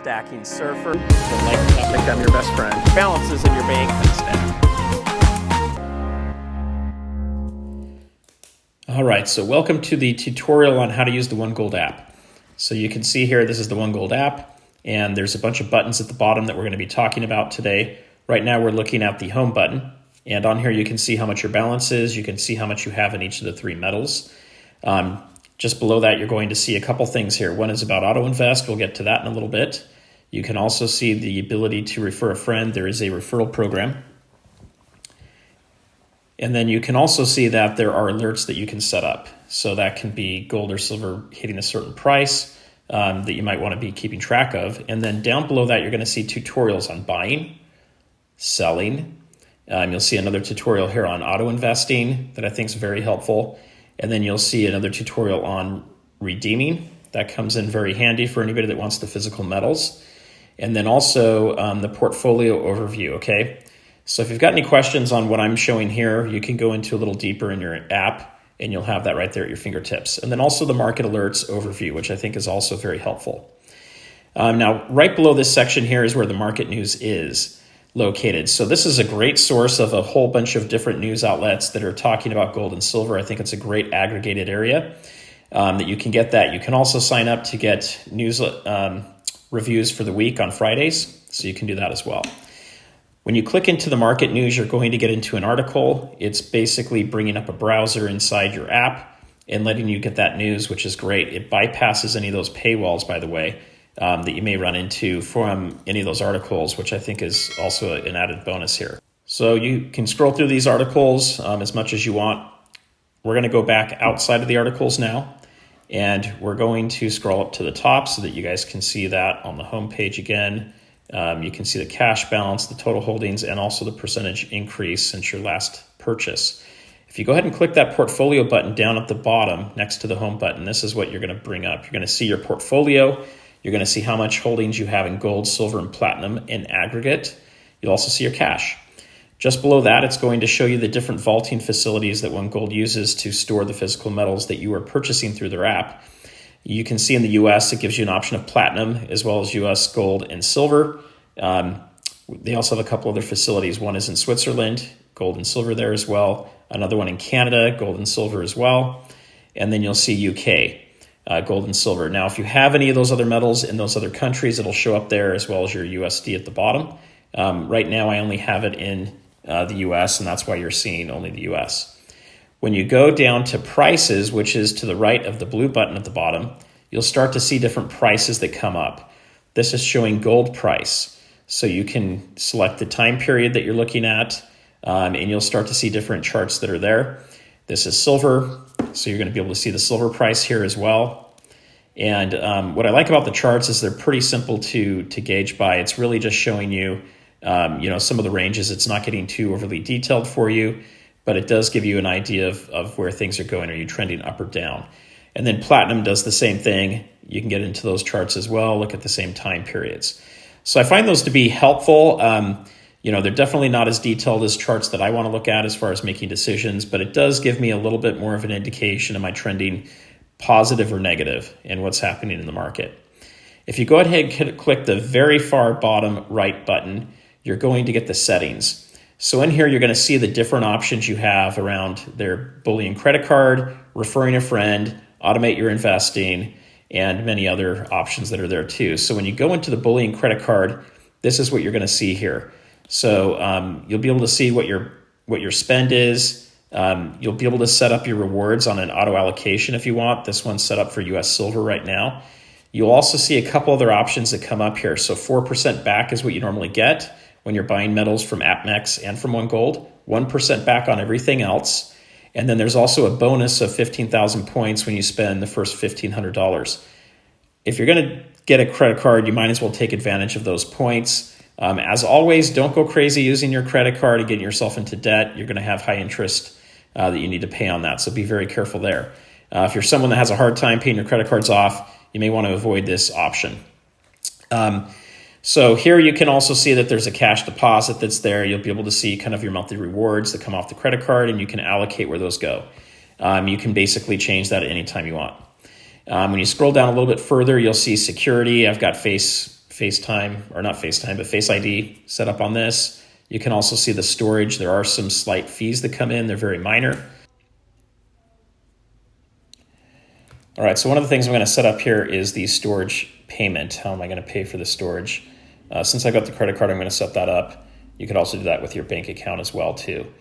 stacking surfer. I think I'm your best friend. Balances in your bank and stack. All right, so welcome to the tutorial on how to use the OneGold app. So you can see here, this is the OneGold app, and there's a bunch of buttons at the bottom that we're going to be talking about today. Right now we're looking at the home button, and on here you can see how much your balance is. You can see how much you have in each of the three metals. Just below that, you're going to see a couple things here. One is about auto invest. We'll get to that in a little bit. You can also see the ability to refer a friend. There is a referral program. And then you can also see that there are alerts that you can set up. So that can be gold or silver hitting a certain price that you might want to be keeping track of. And then down below that, you're going to see tutorials on buying, selling. You'll see another tutorial here on auto investing that I think is very helpful. And then you'll see another tutorial on redeeming. That comes in very handy for anybody that wants the physical metals. And then also the portfolio overview, okay? So if you've got any questions on what I'm showing here, you can go into a little deeper in your app and you'll have that right there at your fingertips. And then also the market alerts overview, which I think is also very helpful. Now, right below this section here is where the market news is located. So this is a great source of a whole bunch of different news outlets that are talking about gold and silver. I think it's a great aggregated area that you can get that. You can also sign up to get news reviews for the week on Fridays, so you can do that as well. When you click into the market news, you're going to get into an article. It's basically bringing up a browser inside your app and letting you get that news, which is great. It bypasses any of those paywalls, by the way, that you may run into from any of those articles, which I think is also an added bonus here. So you can scroll through these articles as much as you want. We're going to go back outside of the articles now, and we're going to scroll up to the top so that you guys can see that on the home page again. You can see the cash balance, the total holdings, and also the percentage increase since your last purchase. If you go ahead and click that portfolio button down at the bottom next to the home button, this is what you're going to bring up. You're going to see your portfolio. You're going to see how much holdings you have in gold, silver, and platinum in aggregate. You'll also see your cash. Just below that, it's going to show you the different vaulting facilities that OneGold uses to store the physical metals that you are purchasing through their app. You can see in the US, it gives you an option of platinum as well as US gold and silver. They also have a couple other facilities. One is in Switzerland, gold and silver there as well. Another one in Canada, gold and silver as well. And then you'll see UK, gold and silver. Now, if you have any of those other metals in those other countries, it'll show up there as well as your USD at the bottom. Right now, I only have it in the US, and that's why you're seeing only the US. When you go down to prices, which is to the right of the blue button at the bottom, you'll start to see different prices that come up. This is showing gold price. So you can select the time period that you're looking at, and you'll start to see different charts that are there. This is silver, so you're going to be able to see the silver price here as well. And what I like about the charts is they're pretty simple to gauge by. It's really just showing you, some of the ranges. It's not getting too overly detailed for you, but it does give you an idea of where things are going. Are you trending up or down? And then platinum does the same thing. You can get into those charts as well, look at the same time periods. So I find those to be helpful. They're definitely not as detailed as charts that I want to look at as far as making decisions, but it does give me a little bit more of an indication, am I trending positive or negative in what's happening in the market? If you go ahead and click the very far bottom right button, you're going to get the settings. So in here, you're going to see the different options you have around their bullion credit card, referring a friend, automate your investing, and many other options that are there too. So when you go into the bullion credit card, this is what you're going to see here. So you'll be able to see what your spend is. You'll be able to set up your rewards on an auto allocation if you want. This one's set up for US silver right now. You'll also see a couple other options that come up here. So 4% back is what you normally get when you're buying metals from AppMex and from OneGold, 1% back on everything else. And then there's also a bonus of 15,000 points when you spend the first $1,500. If you're going to get a credit card, you might as well take advantage of those points. As always, don't go crazy using your credit card and getting yourself into debt. You're going to have high interest that you need to pay on that, so be very careful there. If you're someone that has a hard time paying your credit cards off, you may want to avoid this option. So here you can also see that there's a cash deposit that's there. You'll be able to see kind of your monthly rewards that come off the credit card, and you can allocate where those go. You can basically change that at any time you want. When you scroll down a little bit further, you'll see security. I've got face FaceTime, or not FaceTime, but Face ID set up on this. You can also see the storage. There are some slight fees that come in. They're very minor. All right, so one of the things I'm going to set up here is the storage payment. How am I going to pay for the storage? Since I got the credit card, I'm going to set that up. You could also do that with your bank account as well, too.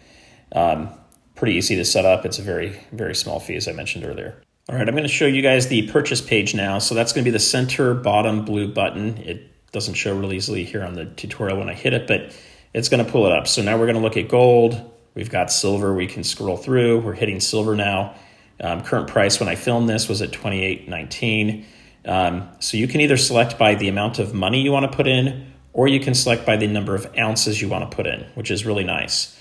Pretty easy to set up. It's a very, very small fee, as I mentioned earlier. All right, I'm going to show you guys the purchase page now. So that's going to be the center bottom blue button. It doesn't show real easily here on the tutorial when I hit it, but it's going to pull it up. So now we're going to look at gold. We've got silver. We can scroll through. We're hitting silver now. Current price when I filmed this was at $28.19. So you can either select by the amount of money you want to put in, or you can select by the number of ounces you want to put in, which is really nice.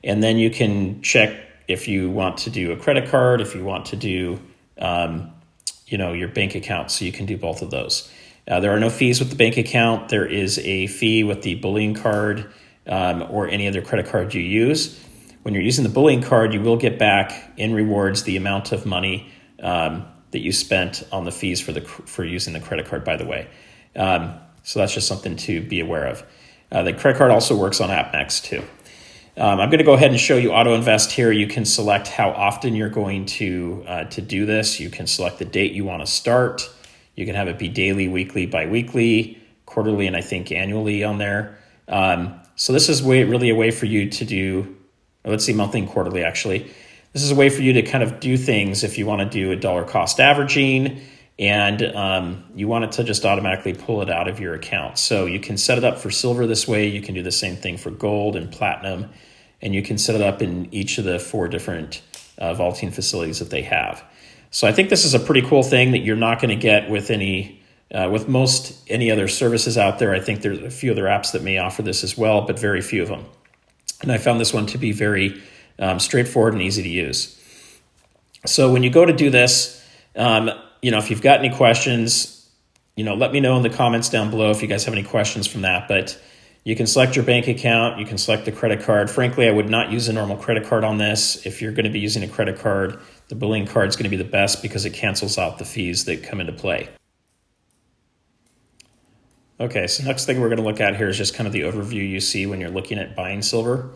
And then you can check if you want to do a credit card, if you want to do your bank account. So you can do both of those. There are no fees with the bank account. There is a fee with the bullion card or any other credit card you use. When you're using the bullion card, you will get back in rewards the amount of money that you spent on the fees for using the credit card, by the way. So that's just something to be aware of. The credit card also works on AppNext too. I'm going to go ahead and show you auto invest here. You can select how often you're going to do this. You can select the date you want to start. You can have it be daily, weekly, bi-weekly, quarterly, and I think annually on there. So this is really a way for you to do, let's see, monthly and quarterly actually. This is a way for you to kind of do things if you want to do a dollar cost averaging and you want it to just automatically pull it out of your account. So you can set it up for silver this way. You can do the same thing for gold and platinum, and you can set it up in each of the 4 different vaulting facilities that they have. So I think this is a pretty cool thing that you're not going to get with any other services out there. I think there's a few other apps that may offer this as well, but very few of them. And I found this one to be very straightforward and easy to use. So when you go to do this, if you've got any questions, let me know in the comments down below if you guys have any questions from that. But you can select your bank account. You can select the credit card. Frankly, I would not use a normal credit card on this. If you're going to be using a credit card, the bullion card is going to be the best because it cancels out the fees that come into play. Okay, so next thing we're going to look at here is just kind of the overview you see when you're looking at buying silver.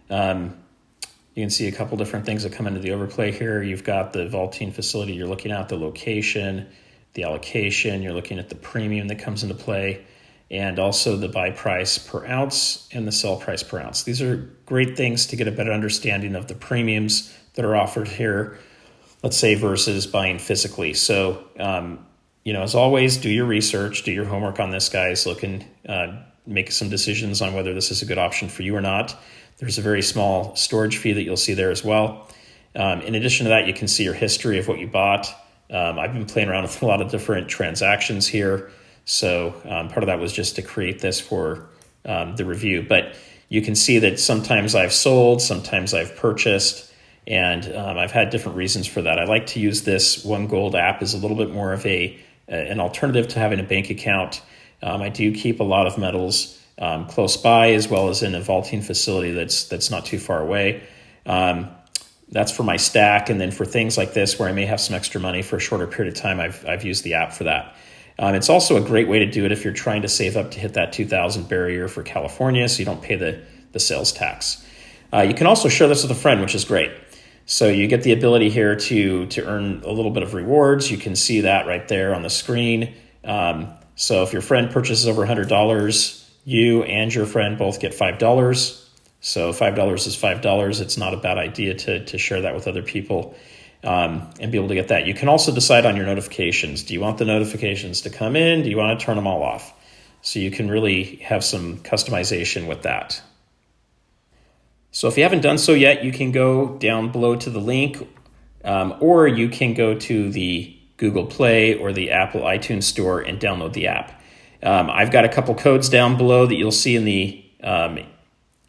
You can see a couple different things that come into the overplay here. You've got the vaulting facility you're looking at, the location, the allocation. You're looking at the premium that comes into play, and also the buy price per ounce and the sell price per ounce. These are great things to get a better understanding of the premiums that are offered here, let's say, versus buying physically. So, as always, do your research, do your homework on this, guys. Look and make some decisions on whether this is a good option for you or not. There's a very small storage fee that you'll see there as well. In addition to that, you can see your history of what you bought. I've been playing around with a lot of different transactions here. So part of that was just to create this for the review. But you can see that sometimes I've sold, sometimes I've purchased, and I've had different reasons for that. I like to use this OneGold app as a little bit more of an alternative to having a bank account. I do keep a lot of metals close by, as well as in a vaulting facility that's not too far away. That's for my stack, and then for things like this where I may have some extra money for a shorter period of time, I've used the app for that. It's also a great way to do it if you're trying to save up to hit that 2,000 barrier for California, so you don't pay the sales tax. You can also share this with a friend, which is great. So you get the ability here to earn a little bit of rewards. You can see that right there on the screen. So if your friend purchases over $100, you and your friend both get $5. So $5 is $5. It's not a bad idea to share that with other people and be able to get that. You can also decide on your notifications. Do you want the notifications to come in? Do you want to turn them all off? So you can really have some customization with that. So if you haven't done so yet, you can go down below to the link, or you can go to the Google Play or the Apple iTunes Store and download the app. I've got a couple codes down below that you'll see in the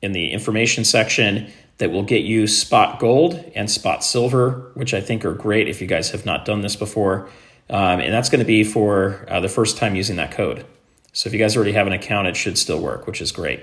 information section that will get you spot gold and spot silver, which I think are great if you guys have not done this before. And that's going to be for the first time using that code. So if you guys already have an account, it should still work, which is great.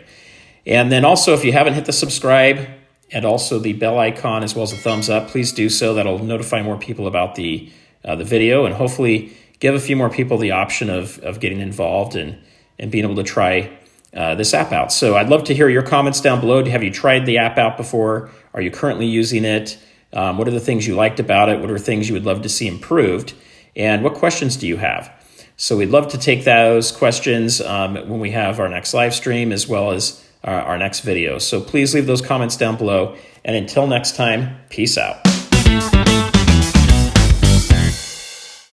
And then also, if you haven't hit the subscribe and also the bell icon as well as the thumbs up, please do so. That'll notify more people about the video and hopefully give a few more people the option of getting involved and and being able to try this app out. So I'd love to hear your comments down below. Have you tried the app out before? Are you currently using it? What are the things you liked about it? What are things you would love to see improved? And what questions do you have? So we'd love to take those questions when we have our next live stream, as well as our next video. So please leave those comments down below. And until next time, peace out.